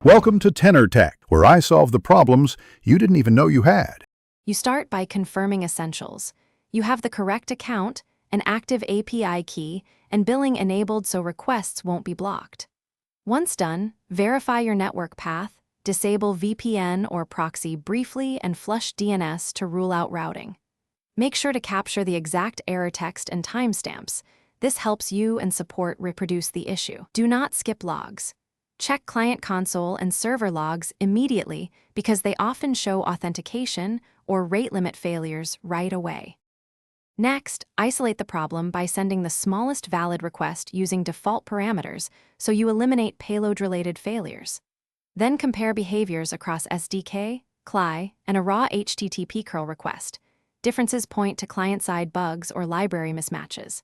Welcome to Tenor Tech, where I solve the problems you didn't even know you had. You start by confirming essentials. You have the correct account, an active API key, and billing enabled so requests won't be blocked. Once done, verify your network path, disable VPN or proxy briefly, and flush DNS to rule out routing. Make sure to capture the exact error text and timestamps. This helps you and support reproduce the issue. Do not skip logs. Check Client Console and server logs immediately because they often show authentication or rate limit failures right away. Next, isolate the problem by sending the smallest valid request using default parameters so you eliminate payload-related failures. Then compare behaviors across SDK, CLI, and a raw HTTP curl request. Differences point to client-side bugs or library mismatches.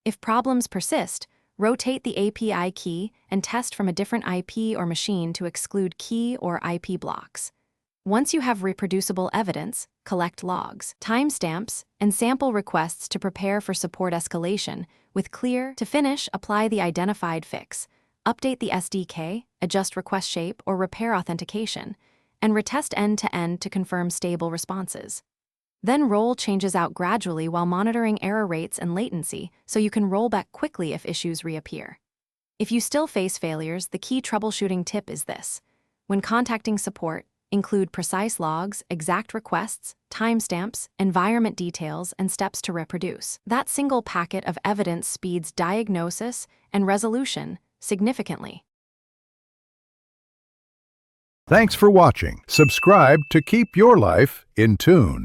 If problems persist, rotate the API key and test from a different IP or machine to exclude key or IP blocks. Once you have reproducible evidence, collect logs, timestamps, and sample requests to prepare for support escalation. With clear to finish, apply the identified fix, update the SDK, adjust request shape or repair authentication, and retest end-to-end to confirm stable responses. Then roll changes out gradually while monitoring error rates and latency so you can roll back quickly if issues reappear. If you still face failures, the key troubleshooting tip is this. When contacting support, include precise logs, exact requests, timestamps, environment details, and steps to reproduce. That single packet of evidence speeds diagnosis and resolution significantly. Thanks for watching. Subscribe to keep your life in tune.